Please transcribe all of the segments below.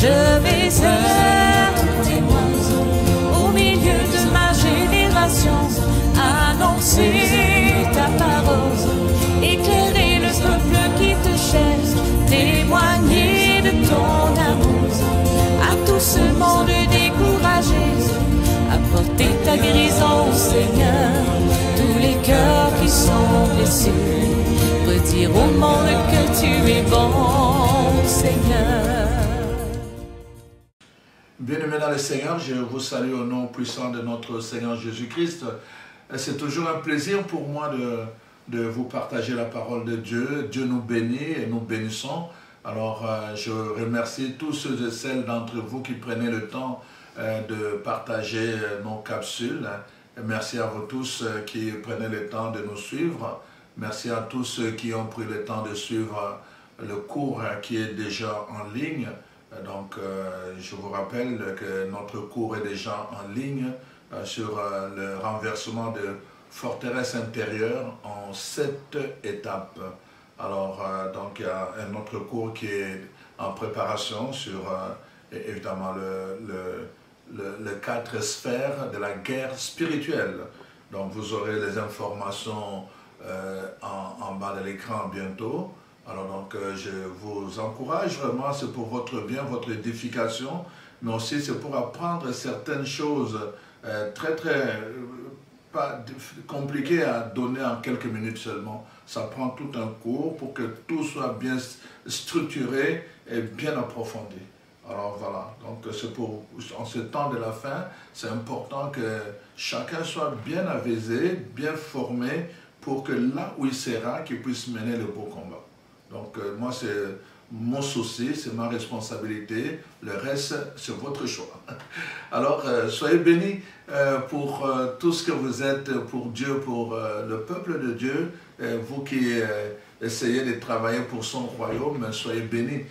Je vais être témoin au milieu de ma génération, annoncer ta parole, éclairer le peuple qui te cherche, témoigner de ton amour à tout ce monde découragé, apporter ta guérison, Seigneur, tous les cœurs qui sont blessés, redire au monde que tu es bon, Seigneur. Bien-aimés dans le Seigneur, je vous salue au nom puissant de notre Seigneur Jésus-Christ. C'est toujours un plaisir pour moi de vous partager la parole de Dieu. Dieu nous bénit et nous bénissons. Alors, je remercie tous ceux et celles d'entre vous qui prenaient le temps de partager nos capsules. Merci à vous tous qui prenez le temps de nous suivre. Merci à tous ceux qui ont pris le temps de suivre le cours qui est déjà en ligne. Donc, je vous rappelle que notre cours est déjà en ligne sur le renversement de forteresse intérieure en 7 étapes. Alors, donc, il y a un autre cours qui est en préparation sur, évidemment, les 4 sphères de la guerre spirituelle. Donc, vous aurez les informations en bas de l'écran bientôt. Alors donc, je vous encourage vraiment, c'est pour votre bien, votre édification, mais aussi c'est pour apprendre certaines choses très pas compliquées à donner en quelques minutes seulement. Ça prend tout un cours pour que tout soit bien structuré et bien approfondi. Alors voilà, donc c'est pour, en ce temps de la fin, c'est important que chacun soit bien avisé, bien formé, pour que là où il sera, qu'il puisse mener le beau combat. Donc moi, c'est mon souci, c'est ma responsabilité. Le reste, c'est votre choix. Alors, soyez bénis pour tout ce que vous êtes pour Dieu, pour le peuple de Dieu. Vous qui essayez de travailler pour son royaume, soyez bénis.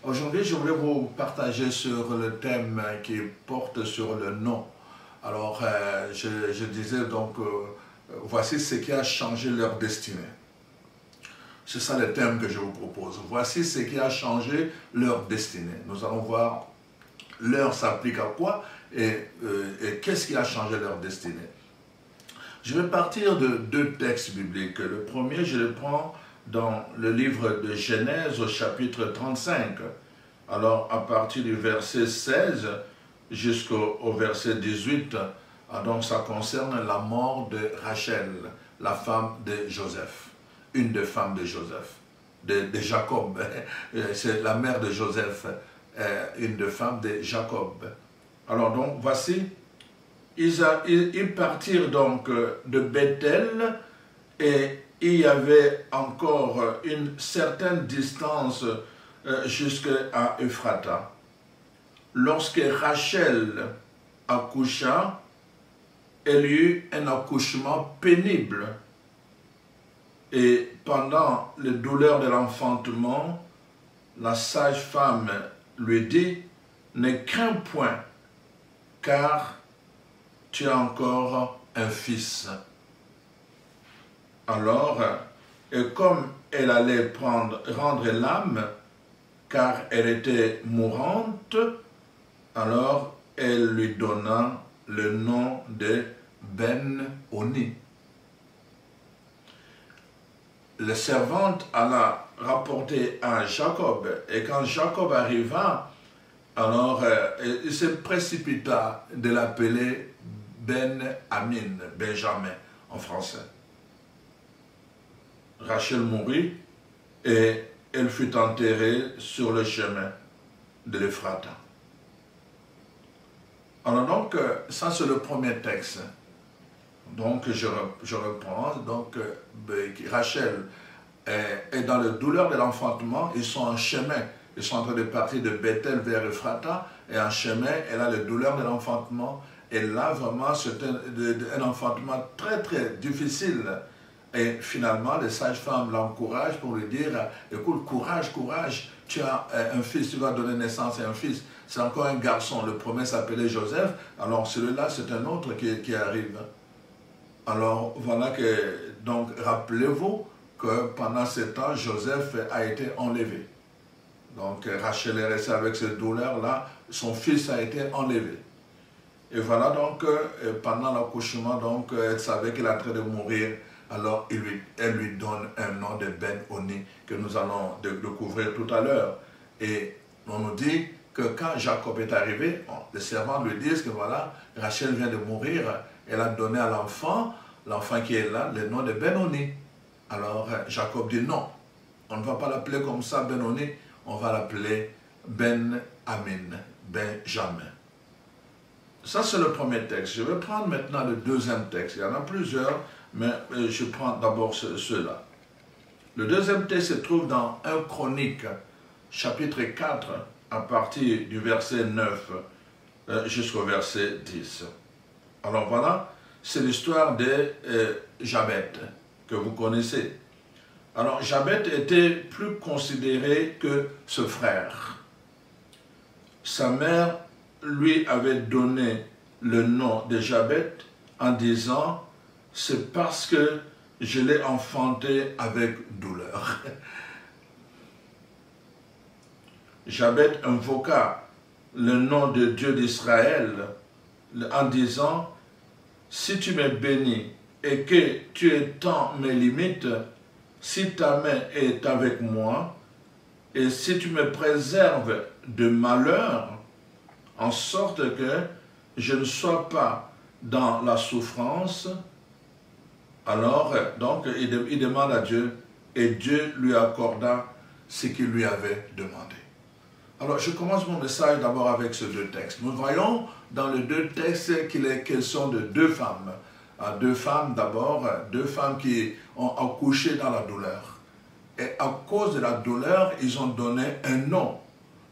Aujourd'hui, je voulais vous partager sur le thème qui porte sur le nom. Alors, je disais donc, voici ce qui a changé leur destinée. C'est ça le thème que je vous propose. Voici ce qui a changé leur destinée. Nous allons voir l'heure s'applique à quoi et qu'est-ce qui a changé leur destinée. Je vais partir de 2 textes bibliques. Le premier, je le prends dans le livre de Genèse au chapitre 35. Alors, à partir du verset 16 jusqu'au verset 18, donc ça concerne la mort de Rachel, la femme de Joseph. Une des femmes de Joseph, de Jacob, c'est la mère de Joseph, une des femmes de Jacob. Alors donc, voici, ils partirent donc de Bethel et il y avait encore une certaine distance jusqu'à Ephrata. Lorsque Rachel accoucha, elle eut un accouchement pénible. Et pendant les douleurs de l'enfantement, la sage-femme lui dit, « Ne crains point, car tu as encore un fils. » Alors, et comme elle allait rendre l'âme, car elle était mourante, alors elle lui donna le nom de Ben-Oni. La servante alla rapporter à Jacob, et quand Jacob arriva, alors il se précipita de l'appeler Ben-Amin, Benjamin en français. Rachel mourut et elle fut enterrée sur le chemin de l'Ephrata. Alors donc, ça c'est le premier texte. Donc, je reprends. Donc, Rachel est dans la douleur de l'enfantement. Ils sont en chemin. Ils sont en train de partir de Bethel vers Ephrata. Et en chemin, elle a la douleur de l'enfantement. Et là, vraiment, c'est un enfantement très difficile. Et finalement, les sages-femmes l'encouragent pour lui dire, écoute, courage, tu as un fils, tu vas donner naissance à un fils. C'est encore un garçon. Le premier s'appelait Joseph. Alors, celui-là, c'est un autre qui arrive. Alors, voilà que, donc, rappelez-vous que pendant ce temps, Joseph a été enlevé. Donc Rachel est restée avec cette douleur-là, son fils a été enlevé. Et voilà donc, pendant l'accouchement, donc, elle savait qu'il est en train de mourir. Alors elle lui donne un nom de Ben-Oni que nous allons découvrir tout à l'heure. Et on nous dit que quand Jacob est arrivé, les servants lui disent que voilà, Rachel vient de mourir. Elle a donné à l'enfant qui est là, le nom de Ben-Oni. Alors Jacob dit non, on ne va pas l'appeler comme ça Ben-Oni, on va l'appeler Ben-Amin, Benjamin. Ça c'est le premier texte. Je vais prendre maintenant le deuxième texte. Il y en a plusieurs, mais je prends d'abord ceux-là. Le deuxième texte se trouve dans 1 Chronique, chapitre 4, à partir du verset 9 jusqu'au verset 10. Alors voilà, c'est l'histoire de Jabet, que vous connaissez. Alors Jabet était plus considéré que ce frère. Sa mère lui avait donné le nom de Jabet en disant « c'est parce que je l'ai enfanté avec douleur ». Jabet invoqua le nom de Dieu d'Israël en disant « si tu me bénis et que tu étends mes limites, si ta main est avec moi, et si tu me préserves de malheur, en sorte que je ne sois pas dans la souffrance, alors, donc, il demande à Dieu, et Dieu lui accorda ce qu'il lui avait demandé. Alors, je commence mon message d'abord avec ces deux textes. Nous voyons dans les deux textes qu'il est question de deux femmes. Deux femmes d'abord, deux femmes qui ont accouché dans la douleur. Et à cause de la douleur, ils ont donné un nom.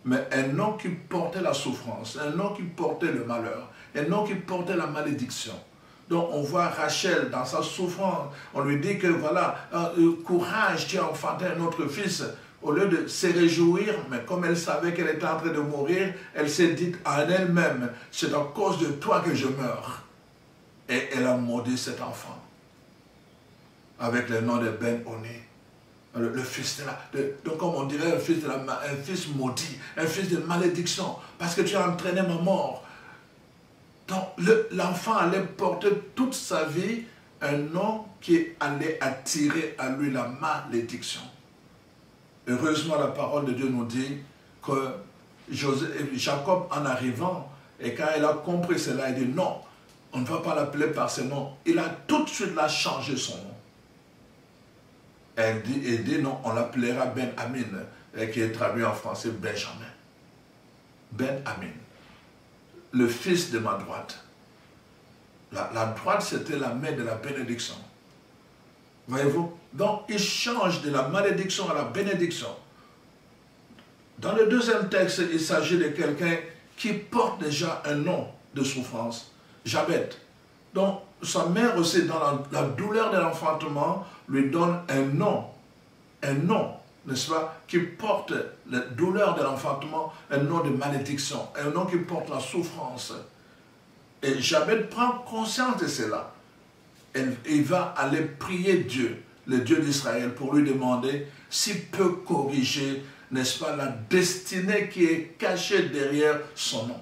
Mais un nom qui portait la souffrance, un nom qui portait le malheur, un nom qui portait la malédiction. Donc on voit Rachel dans sa souffrance, on lui dit que voilà, courage, tu as enfanté un autre fils. Au lieu de se réjouir, mais comme elle savait qu'elle était en train de mourir, elle s'est dit à elle-même, c'est à cause de toi que je meurs. Et elle a maudit cet enfant avec le nom de Ben-Oni. Le fils donc comme on dirait un fils maudit, un fils de malédiction, parce que tu as entraîné ma mort. Donc l'enfant allait porter toute sa vie un nom qui allait attirer à lui la malédiction. Heureusement, la parole de Dieu nous dit que Jacob, en arrivant, et quand il a compris cela, il dit non, on ne va pas l'appeler par ce nom. Il a tout de suite changé son nom. Elle dit non, on l'appellera Ben-Amin, qui est traduit en français Benjamin. Ben-Amin, le fils de ma droite. La droite, c'était la main de la bénédiction. Voyez-vous? Donc, il change de la malédiction à la bénédiction. Dans le deuxième texte, il s'agit de quelqu'un qui porte déjà un nom de souffrance, Jabet. Donc, sa mère aussi, dans la douleur de l'enfantement, lui donne un nom, n'est-ce pas, qui porte la douleur de l'enfantement, un nom de malédiction, un nom qui porte la souffrance. Et Jabet prend conscience de cela. Il va aller prier Dieu, le Dieu d'Israël, pour lui demander s'il peut corriger, n'est-ce pas, la destinée qui est cachée derrière son nom.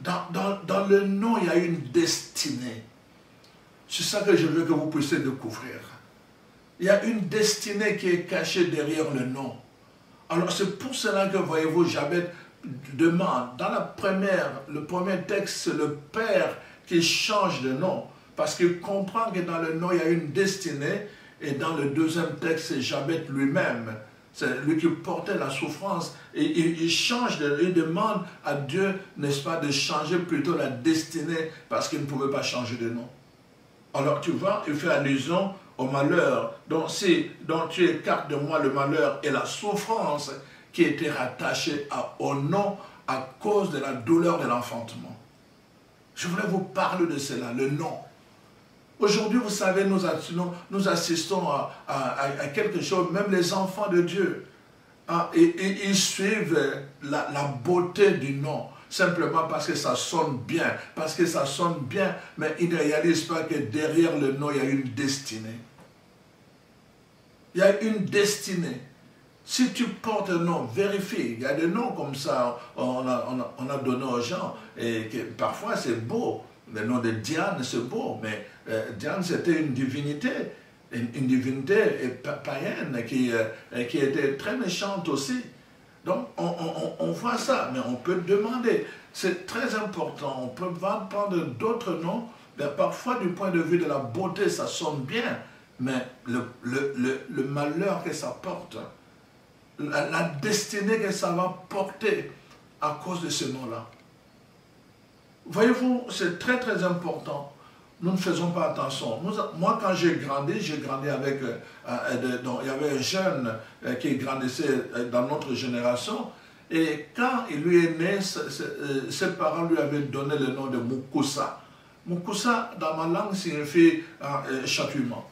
Dans le nom, il y a une destinée. C'est ça que je veux que vous puissiez découvrir. Il y a une destinée qui est cachée derrière le nom. Alors c'est pour cela que, voyez-vous, Jabet demande, dans le premier texte, c'est le père qui change de nom, parce qu'il comprend que dans le nom, il y a une destinée, et dans le deuxième texte, c'est Jabet lui-même. C'est lui qui portait la souffrance, et il demande à Dieu, n'est-ce pas, de changer plutôt la destinée, parce qu'il ne pouvait pas changer de nom. Alors tu vois, il fait allusion au malheur, donc tu écartes de moi le malheur et la souffrance qui était rattachée au nom à cause de la douleur de l'enfantement. Je voulais vous parler de cela, le nom. Aujourd'hui, vous savez, nous assistons à quelque chose, même les enfants de Dieu, et ils suivent la beauté du nom, simplement parce que ça sonne bien, mais ils ne réalisent pas que derrière le nom, il y a une destinée. Il y a une destinée. Si tu portes un nom, vérifie. Il y a des noms comme ça, on a donné aux gens, et que parfois c'est beau. Le nom de Diane, c'est beau, mais Diane, c'était une divinité païenne qui était très méchante aussi. Donc, on voit ça, mais on peut demander. C'est très important. On peut prendre d'autres noms, mais parfois, du point de vue de la beauté, ça sonne bien, mais le malheur que ça porte, la destinée que ça va porter à cause de ce nom-là. Voyez-vous, c'est très très important. Nous ne faisons pas attention. Moi, quand j'ai grandi avec... donc, il y avait un jeune qui grandissait dans notre génération. Et quand il lui est né, ses parents lui avaient donné le nom de Mukusa. Mukusa, dans ma langue, signifie châtiment.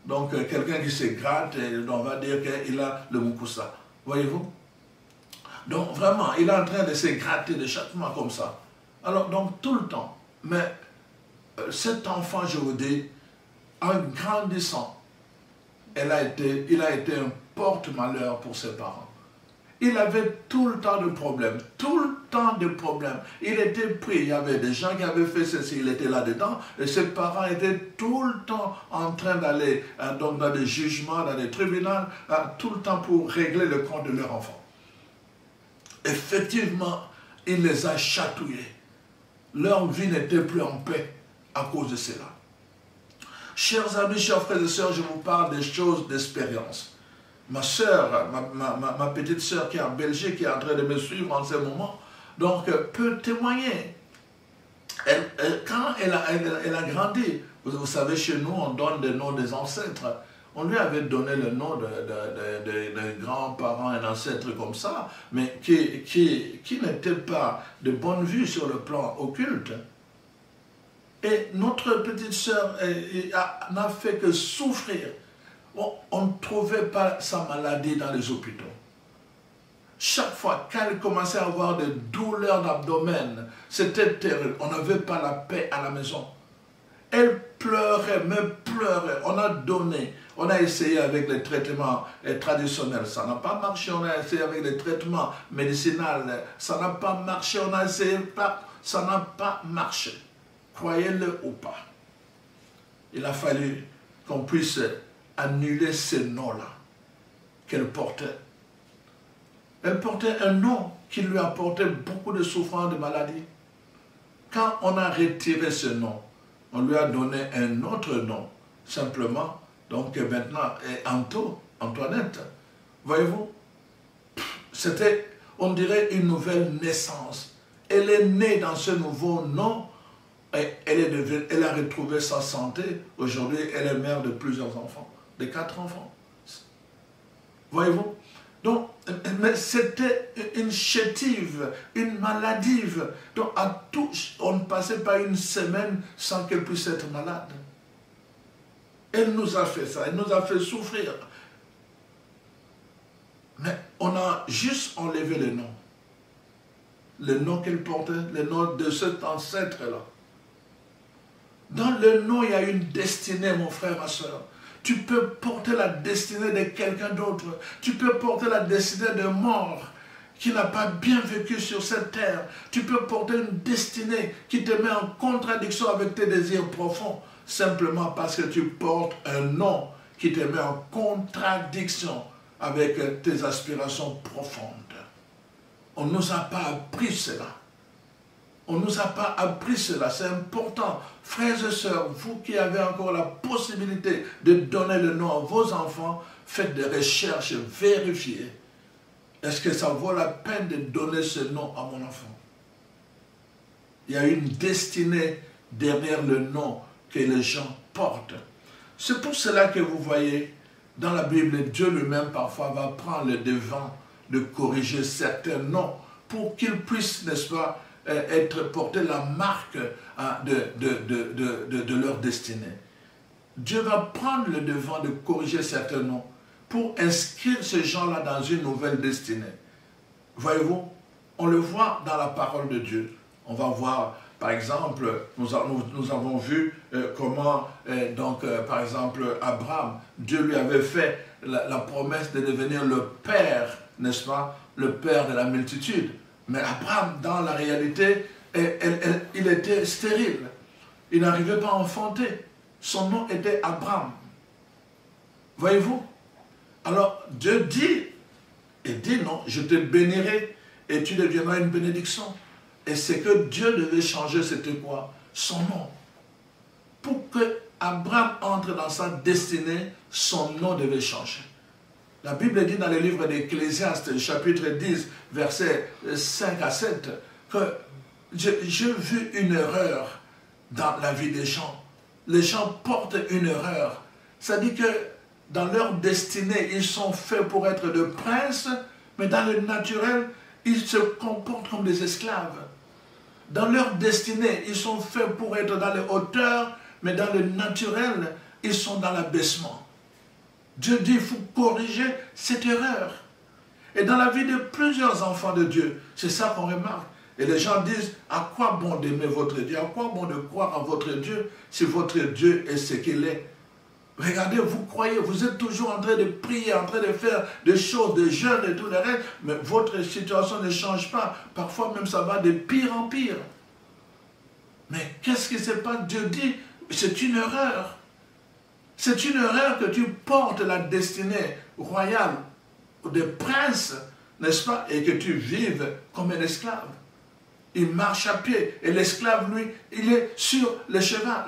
Donc, quelqu'un qui se gratte, on va dire qu'il a le Mukusa. Voyez-vous? Donc, vraiment, il est en train de se gratter de châtiment comme ça. Alors, donc, tout le temps. Mais cet enfant, je vous dis, en grandissant, il a été un porte-malheur pour ses parents. Il avait tout le temps de problèmes, tout le temps de problèmes. Il était pris, il y avait des gens qui avaient fait ceci, il était là-dedans, et ses parents étaient tout le temps en train d'aller dans des jugements, dans des tribunaux, tout le temps pour régler le compte de leur enfant. Effectivement, il les a chatouillés. Leur vie n'était plus en paix à cause de cela. Chers amis, chers frères et sœurs, je vous parle des choses d'expérience. Ma soeur, ma petite soeur qui est en Belgique, qui est en train de me suivre en ce moment, donc peut témoigner. Quand elle a grandi, vous savez, chez nous, on donne des noms des ancêtres. On lui avait donné le nom de grands-parents, un ancêtre comme ça, mais qui n'était pas de bonne vue sur le plan occulte. Et notre petite sœur n'a fait que souffrir. On ne trouvait pas sa maladie dans les hôpitaux. Chaque fois qu'elle commençait à avoir des douleurs d'abdomen, c'était terrible. On n'avait pas la paix à la maison. Elle pleurait, mais pleurait. On a donné, on a essayé avec les traitements traditionnels. Ça n'a pas marché. On a essayé avec les traitements médicinaux. Ça n'a pas marché. On a essayé, ça n'a pas marché. Croyez-le ou pas. Il a fallu qu'on puisse annuler ce nom-là qu'elle portait. Elle portait un nom qui lui apportait beaucoup de souffrance, de maladie. Quand on a retiré ce nom, on lui a donné un autre nom, simplement. Donc maintenant, Antoinette. Voyez-vous, c'était, on dirait, une nouvelle naissance. Elle est née dans ce nouveau nom. Et elle a retrouvé sa santé. Aujourd'hui, elle est mère de plusieurs enfants, de 4 enfants. Voyez-vous? Donc, mais c'était une chétive, une maladive. Donc, on ne passait pas une semaine sans qu'elle puisse être malade. Elle nous a fait ça, elle nous a fait souffrir. Mais on a juste enlevé le nom. Le nom qu'elle portait, le nom de cet ancêtre-là. Dans le nom, il y a une destinée, mon frère, ma soeur. Tu peux porter la destinée de quelqu'un d'autre. Tu peux porter la destinée de mort qui n'a pas bien vécu sur cette terre. Tu peux porter une destinée qui te met en contradiction avec tes désirs profonds, simplement parce que tu portes un nom qui te met en contradiction avec tes aspirations profondes. On ne nous a pas appris cela. On ne nous a pas appris cela, c'est important. Frères et sœurs, vous qui avez encore la possibilité de donner le nom à vos enfants, faites des recherches, vérifiez. Est-ce que ça vaut la peine de donner ce nom à mon enfant? Il y a une destinée derrière le nom que les gens portent. C'est pour cela que vous voyez, dans la Bible, Dieu lui-même parfois va prendre le devant de corriger certains noms pour qu'ils puissent, n'est-ce pas, être portés la marque de leur destinée. Dieu va prendre le devant de corriger certains noms pour inscrire ces gens-là dans une nouvelle destinée. Voyez-vous, on le voit dans la parole de Dieu. On va voir, par exemple, nous avons vu comment, par exemple, Abraham, Dieu lui avait fait la promesse de devenir le père, n'est-ce pas, le père de la multitude. Mais Abraham, dans la réalité, il était stérile. Il n'arrivait pas à enfanter. Son nom était Abraham. Voyez-vous? Alors Dieu dit, non, je te bénirai et tu deviendras une bénédiction. Et c'est que Dieu devait changer, c'était quoi? Son nom. Pour que Abraham entre dans sa destinée, son nom devait changer. La Bible dit dans le livre d'Ecclésiaste, chapitre 10, versets 5 à 7, que j'ai vu une erreur dans la vie des gens. Les gens portent une erreur. Ça dit que dans leur destinée, ils sont faits pour être de princes, mais dans le naturel, ils se comportent comme des esclaves. Dans leur destinée, ils sont faits pour être dans les hauteurs, mais dans le naturel, ils sont dans l'abaissement. Dieu dit, il faut corriger cette erreur. Et dans la vie de plusieurs enfants de Dieu, c'est ça qu'on remarque. Et les gens disent, à quoi bon d'aimer votre Dieu? À quoi bon de croire à votre Dieu si votre Dieu est ce qu'il est? Regardez, vous croyez, vous êtes toujours en train de prier, en train de faire des choses, des jeûnes et tout le reste, mais votre situation ne change pas. Parfois même ça va de pire en pire. Mais qu'est-ce qui se passe? Dieu dit, c'est une erreur. C'est une erreur que tu portes la destinée royale des princes, n'est-ce pas? Et que tu vives comme un esclave. Il marche à pied et l'esclave, lui, il est sur le cheval.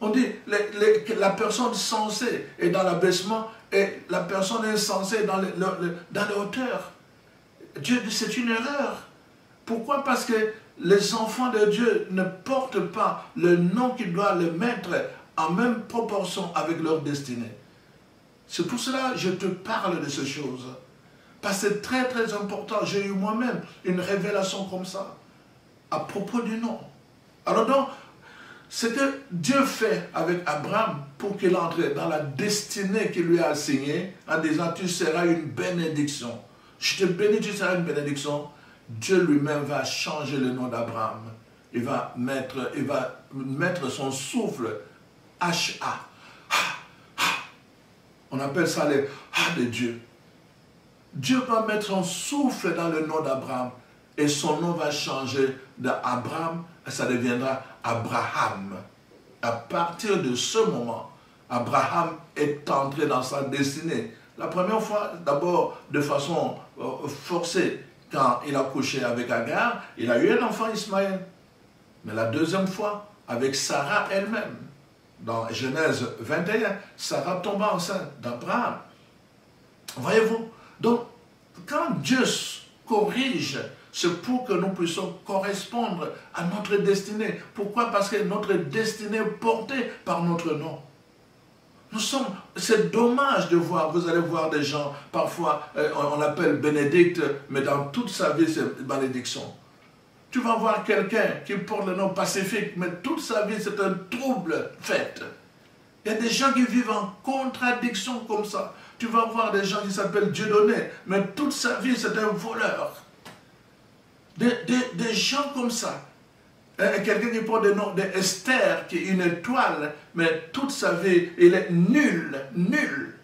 On dit la personne sensée est dans l'abaissement et la personne insensée dans les hauteurs. Dieu dit c'est une erreur. Pourquoi? Parce que les enfants de Dieu ne portent pas le nom qu'ils doivent le mettre en même proportion avec leur destinée. C'est pour cela que je te parle de ces choses. Parce que c'est très très important. J'ai eu moi-même une révélation comme ça à propos du nom. Alors donc, ce que Dieu fait avec Abraham pour qu'il entre dans la destinée qu'il lui a assignée en disant tu seras une bénédiction. Je te bénis, tu seras une bénédiction. Dieu lui-même va changer le nom d'Abraham. Il va mettre son souffle H-A. On appelle ça les Ha de Dieu. Dieu va mettre son souffle dans le nom d'Abraham et son nom va changer d'Abraham et ça deviendra Abraham. À partir de ce moment, Abraham est entré dans sa destinée. La première fois, d'abord de façon forcée, quand il a couché avec Agar, il a eu un enfant Ismaël. Mais la deuxième fois, avec Sarah elle-même, dans Genèse 21, Sarah tomba enceinte d'Abraham. Voyez-vous? Donc, quand Dieu corrige, c'est pour que nous puissions correspondre à notre destinée. Pourquoi? Parce que notre destinée est portée par notre nom. C'est dommage de voir, vous allez voir des gens, parfois on l'appelle bénédicte, mais dans toute sa vie c'est malédiction. Tu vas voir quelqu'un qui porte le nom pacifique, mais toute sa vie c'est un trouble fait. Il y a des gens qui vivent en contradiction comme ça. Tu vas voir des gens qui s'appellent Dieudonné, mais toute sa vie c'est un voleur. Des gens comme ça. Quelqu'un qui porte le nom d'Esther, qui est une étoile, mais toute sa vie, il est nul, nul.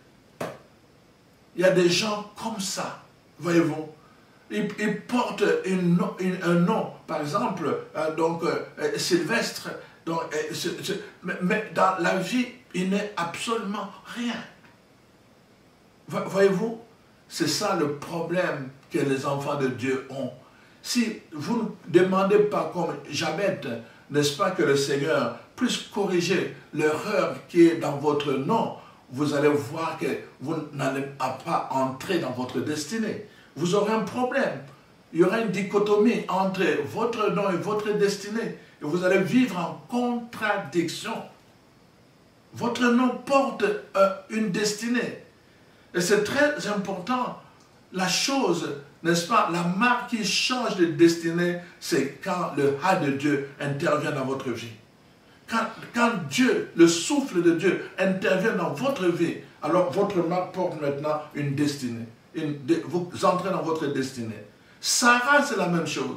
Il y a des gens comme ça, voyez-vous. Ils portent un nom, par exemple, Sylvestre, mais dans la vie, il n'est absolument rien. Voyez-vous, c'est ça le problème que les enfants de Dieu ont. Si vous ne demandez pas comme Jabez, n'est-ce pas, que le Seigneur puisse corriger l'erreur qui est dans votre nom, vous allez voir que vous n'allez pas entrer dans votre destinée. Vous aurez un problème. Il y aura une dichotomie entre votre nom et votre destinée. Et vous allez vivre en contradiction. Votre nom porte une destinée. Et c'est très important. La chose, n'est-ce pas, la marque qui change de destinée, c'est quand le Ha de Dieu intervient dans votre vie. Quand Dieu, le souffle de Dieu intervient dans votre vie, alors votre marque porte maintenant une destinée. Vous entrez dans votre destinée. Sarah, c'est la même chose.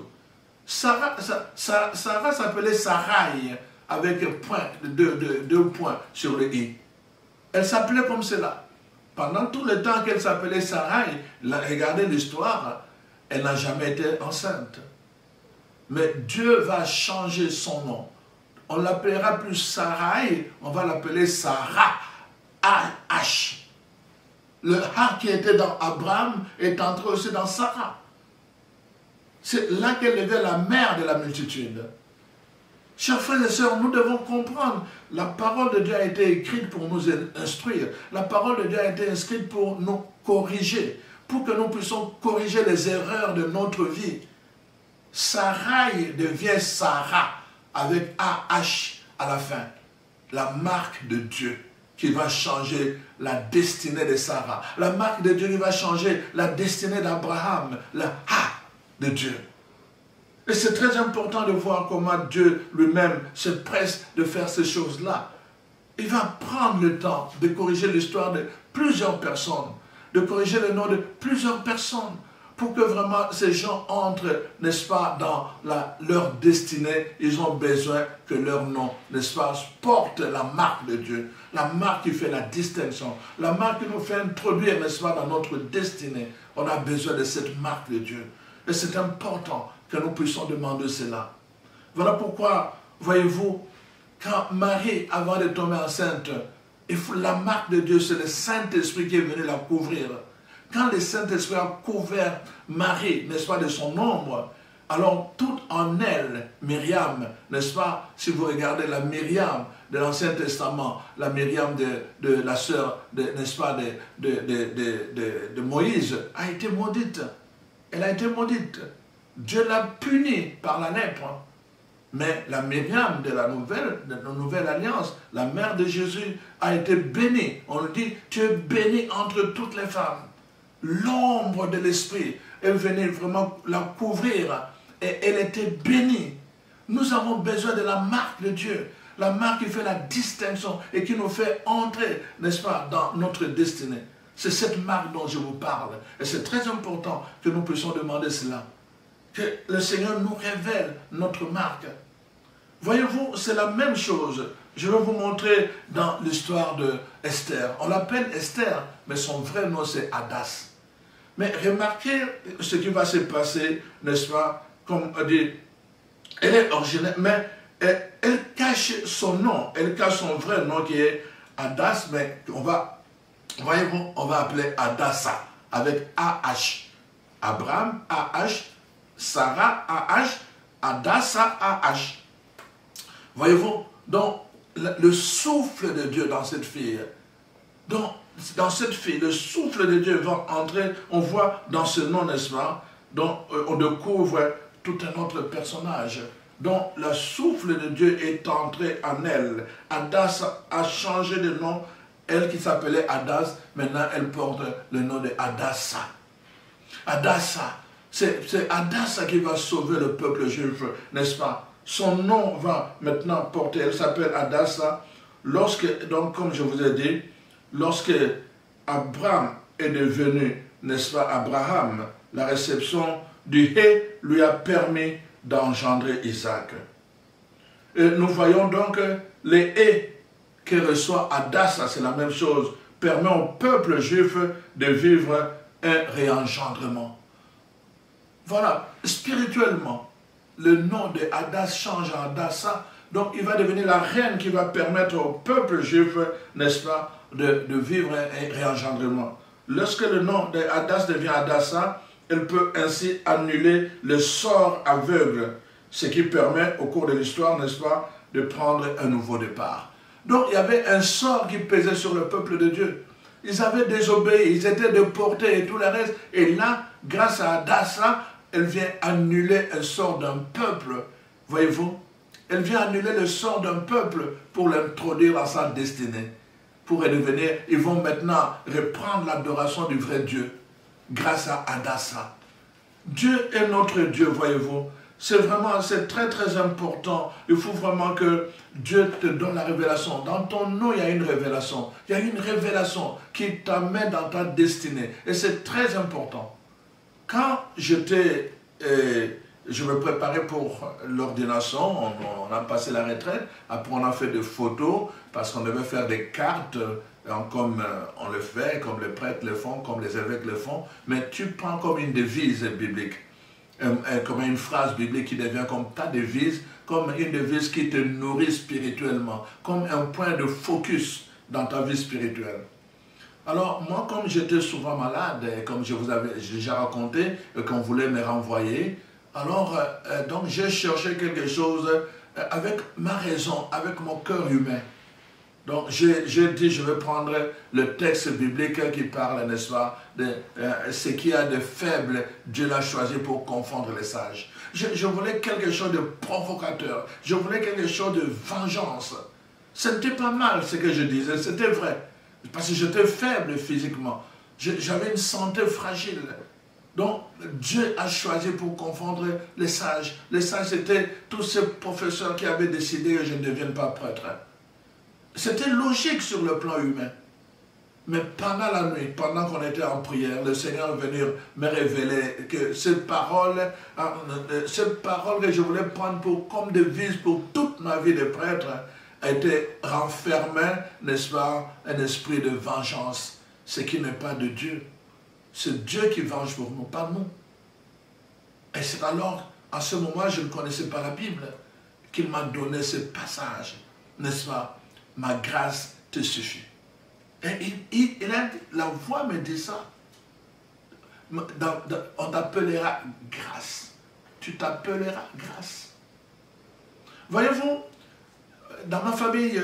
Sarah s'appelait Sarai, avec deux points sur le i. Elle s'appelait comme cela. Pendant tout le temps qu'elle s'appelait Sarai, regardez l'histoire, elle n'a jamais été enceinte. Mais Dieu va changer son nom. On l'appellera plus Sarai, on va l'appeler Sarah, A-H. Le A qui était dans Abraham est entré aussi dans Sarah. C'est là qu'elle devient la mère de la multitude. Chers frères et sœurs, nous devons comprendre, la parole de Dieu a été écrite pour nous instruire. La parole de Dieu a été écrite pour nous corriger, pour que nous puissions corriger les erreurs de notre vie. Sarai devient Sarah, avec A-H à la fin. La marque de Dieu qui va changer la destinée de Sarah. La marque de Dieu qui va changer la destinée d'Abraham. Le A de Dieu. Et c'est très important de voir comment Dieu lui-même se presse de faire ces choses-là. Il va prendre le temps de corriger l'histoire de plusieurs personnes, de corriger le nom de plusieurs personnes, pour que vraiment ces gens entrent, n'est-ce pas, dans leur destinée. Ils ont besoin que leur nom, n'est-ce pas, porte la marque de Dieu, la marque qui fait la distinction, la marque qui nous fait introduire, n'est-ce pas, dans notre destinée. On a besoin de cette marque de Dieu. Et c'est important que nous puissions demander cela. Voilà pourquoi, voyez-vous, quand Marie, avant de tomber enceinte, la marque de Dieu, c'est le Saint-Esprit qui est venu la couvrir. Quand le Saint-Esprit a couvert Marie, n'est-ce pas, de son ombre, alors tout en elle, Myriam, n'est-ce pas, si vous regardez la Myriam de l'Ancien Testament, la Myriam de la sœur, n'est-ce pas, de Moïse, a été maudite. Elle a été maudite. Dieu l'a punie par la lèpre. Mais la Myriam de la nouvelle alliance, la mère de Jésus, a été bénie. On lui dit, tu es bénie entre toutes les femmes. L'ombre de l'Esprit est venue vraiment la couvrir et elle était bénie. Nous avons besoin de la marque de Dieu, la marque qui fait la distinction et qui nous fait entrer, n'est-ce pas, dans notre destinée. C'est cette marque dont je vous parle. Et c'est très important que nous puissions demander cela. Que le Seigneur nous révèle notre marque. Voyez-vous, c'est la même chose. Je vais vous montrer dans l'histoire de Esther. On l'appelle Esther, mais son vrai nom c'est Haddas. Mais remarquez ce qui va se passer, n'est-ce pas? Comme on dit, elle est originaire, mais elle cache son nom, elle cache son vrai nom qui est Haddas, mais voyez-vous, on va appeler Hadassah, avec A-H. Abraham, A-H, Sarah, A-H, Hadassah, A-H. Voyez-vous, donc le souffle de Dieu dans cette fille, dans cette fille, le souffle de Dieu va entrer, on voit dans ce nom, n'est-ce pas, donc on découvre tout un autre personnage. Donc le souffle de Dieu est entré en elle. Hadassah a changé de nom. Elle qui s'appelait Haddas, maintenant elle porte le nom de Hadassah. Hadassah, c'est Hadassah qui va sauver le peuple juif, n'est-ce pas? Son nom va maintenant porter, elle s'appelle Hadassah. Donc comme je vous ai dit, lorsque Abraham est devenu, n'est-ce pas, Abraham, la réception du Hé lui a permis d'engendrer Isaac. Et nous voyons donc les Hé que reçoit Hadassah, c'est la même chose, permet au peuple juif de vivre un réengendrement. Voilà, spirituellement, le nom de Haddas change en Hadassah, donc il va devenir la reine qui va permettre au peuple juif, n'est-ce pas, de vivre un réengendrement. Lorsque le nom de Haddas devient Hadassah, elle peut ainsi annuler le sort aveugle, ce qui permet au cours de l'histoire, n'est-ce pas, de prendre un nouveau départ. Donc il y avait un sort qui pesait sur le peuple de Dieu. Ils avaient désobéi, ils étaient déportés et tout le reste. Et là, grâce à Hadassah, elle vient annuler un sort d'un peuple. Voyez-vous? Elle vient annuler le sort d'un peuple pour l'introduire dans sa destinée. Pour redevenir, ils vont maintenant reprendre l'adoration du vrai Dieu. Grâce à Hadassah. Dieu est notre Dieu, voyez-vous. C'est vraiment, c'est très très important. Il faut vraiment que Dieu te donne la révélation. Dans ton nom, il y a une révélation. Il y a une révélation qui t'amène dans ta destinée. Et c'est très important. Quand je me préparais pour l'ordination, on a passé la retraite, après on a fait des photos, parce qu'on devait faire des cartes comme on le fait, comme les prêtres le font, comme les évêques le font, mais tu prends comme une devise biblique, comme une phrase biblique qui devient comme ta devise, comme une devise qui te nourrit spirituellement, comme un point de focus dans ta vie spirituelle. Alors, moi, comme j'étais souvent malade, et comme je vous avais déjà raconté, qu'on voulait me renvoyer, alors, donc j'ai cherché quelque chose avec ma raison, avec mon cœur humain. Donc, j'ai dit, je vais prendre le texte biblique qui parle, n'est-ce pas, de ce qui a de faible, Dieu l'a choisi pour confondre les sages. Je voulais quelque chose de provocateur, je voulais quelque chose de vengeance. Ce n'était pas mal ce que je disais, c'était vrai. Parce que j'étais faible physiquement, j'avais une santé fragile. Donc, Dieu a choisi pour confondre les sages. Les sages, c'était tous ces professeurs qui avaient décidé que je ne devienne pas prêtre. C'était logique sur le plan humain. Mais pendant la nuit, pendant qu'on était en prière, le Seigneur est venu me révéler que cette parole que je voulais prendre comme devise pour toute ma vie de prêtre, a été renfermée, n'est-ce pas, un esprit de vengeance, ce qui n'est pas de Dieu. C'est Dieu qui venge pour nous, pas nous. Et c'est alors, à ce moment, je ne connaissais pas la Bible, qu'il m'a donné ce passage, n'est-ce pas? Ma grâce te suffit. Et la voix me dit ça. On t'appellera grâce. Tu t'appelleras grâce. Voyez-vous, dans ma famille,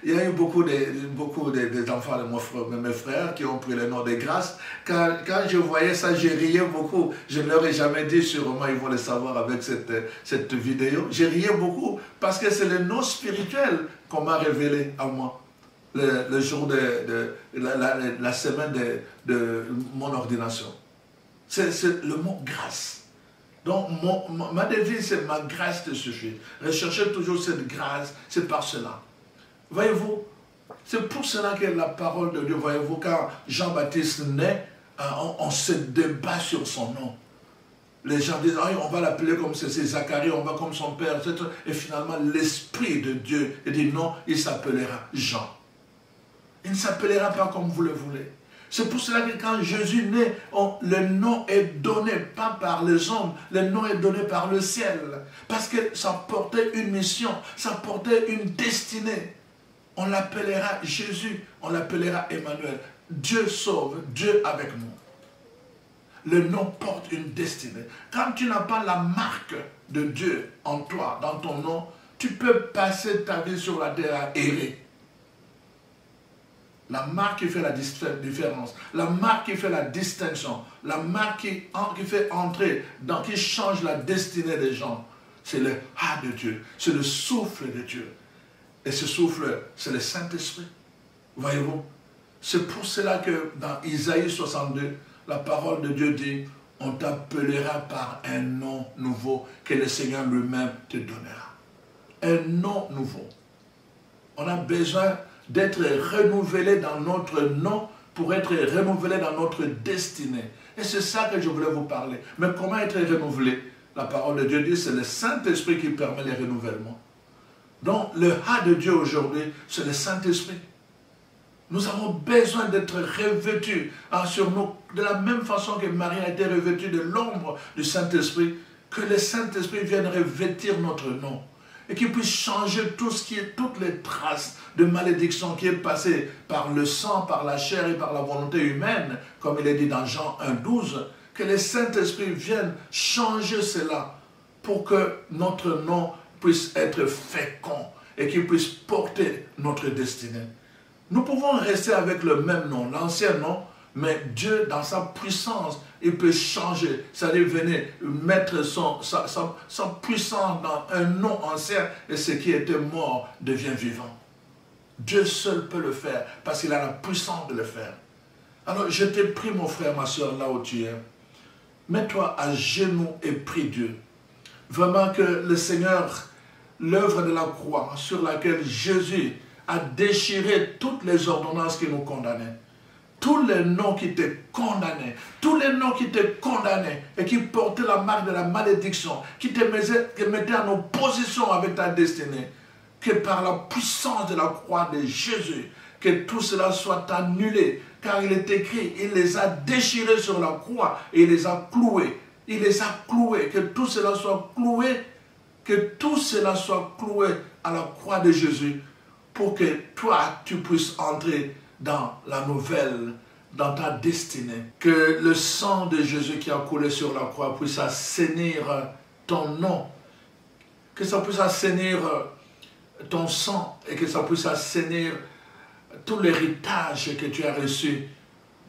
il y a eu beaucoup d'enfants de mes frères qui ont pris le nom de grâce. Quand je voyais ça, je riais beaucoup. Je ne leur ai jamais dit, sûrement ils vont le savoir avec cette vidéo. Je riais beaucoup parce que c'est le nom spirituel qu'on m'a révélé à moi. Le jour de la semaine de mon ordination. C'est le mot grâce. Donc, ma devise, c'est ma grâce te suffit. Recherchez toujours cette grâce, c'est par cela. Voyez-vous, c'est pour cela que la parole de Dieu, voyez-vous, quand Jean-Baptiste naît, on se débat sur son nom. Les gens disent, on va l'appeler comme c'est Zacharie, on va comme son père, etc. Et finalement, l'Esprit de Dieu dit non, il s'appellera Jean. Il ne s'appellera pas comme vous le voulez. C'est pour cela que quand Jésus naît, le nom est donné, pas par les hommes, le nom est donné par le ciel. Parce que ça portait une mission, ça portait une destinée. On l'appellera Jésus, on l'appellera Emmanuel. Dieu sauve, Dieu avec nous. Le nom porte une destinée. Quand tu n'as pas la marque de Dieu en toi, dans ton nom, tu peux passer ta vie sur la terre à errer. La marque qui fait la différence, la marque qui fait la distinction, la marque qui fait entrer, qui change la destinée des gens, c'est le Ha de Dieu, c'est le souffle de Dieu. Et ce souffle, c'est le Saint-Esprit. Voyez-vous? C'est pour cela que dans Isaïe 62, la parole de Dieu dit, on t'appellera par un nom nouveau que le Seigneur lui-même te donnera. Un nom nouveau. On a besoin d'être renouvelé dans notre nom pour être renouvelé dans notre destinée. Et c'est ça que je voulais vous parler. Mais comment être renouvelé? La parole de Dieu dit, c'est le Saint-Esprit qui permet les renouvellements. Donc, le Ha de Dieu aujourd'hui, c'est le Saint-Esprit. Nous avons besoin d'être revêtus sur nous, de la même façon que Marie a été revêtue de l'ombre du Saint-Esprit, que le Saint-Esprit vienne revêtir notre nom. Et qu'il puisse changer tout ce qui est, toutes les traces de malédiction qui est passée par le sang, par la chair et par la volonté humaine, comme il est dit dans Jean 1,12, que le Saint-Esprit vienne changer cela pour que notre nom puisse être fécond et qu'il puisse porter notre destinée. Nous pouvons rester avec le même nom, l'ancien nom, mais Dieu, dans sa puissance, il peut changer, c'est-à-dire venir mettre sa puissance dans un nom ancien et ce qui était mort devient vivant. Dieu seul peut le faire parce qu'il a la puissance de le faire. Alors je t'ai pris mon frère, ma soeur, là où tu es. Mets-toi à genoux et prie Dieu. Vraiment que le Seigneur, l'œuvre de la croix sur laquelle Jésus a déchiré toutes les ordonnances qui nous condamnaient. Tous les noms qui étaient condamnés, tous les noms qui étaient condamnés et qui portaient la marque de la malédiction, qui te mettaient en opposition avec ta destinée, que par la puissance de la croix de Jésus, que tout cela soit annulé. Car il est écrit, il les a déchirés sur la croix et il les a cloués. Il les a cloués, que tout cela soit cloué, que tout cela soit cloué à la croix de Jésus pour que toi, tu puisses entrer dans la nouvelle, dans ta destinée. Que le sang de Jésus qui a coulé sur la croix puisse assainir ton nom, que ça puisse assainir ton sang et que ça puisse assainir tout l'héritage que tu as reçu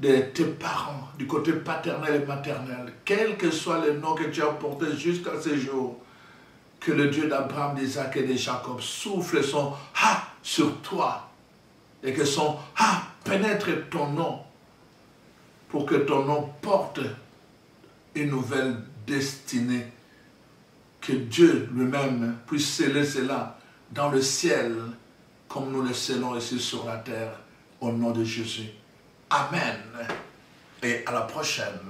de tes parents, du côté paternel et maternel, quel que soit le nom que tu as porté jusqu'à ce jour, que le Dieu d'Abraham, d'Isaac et de Jacob souffle son « Ha » sur toi et que son « Ha » pénètre ton nom pour que ton nom porte une nouvelle destinée, que Dieu lui-même puisse sceller cela dans le ciel comme nous le scellons ici sur la terre, au nom de Jésus. Amen. Et à la prochaine.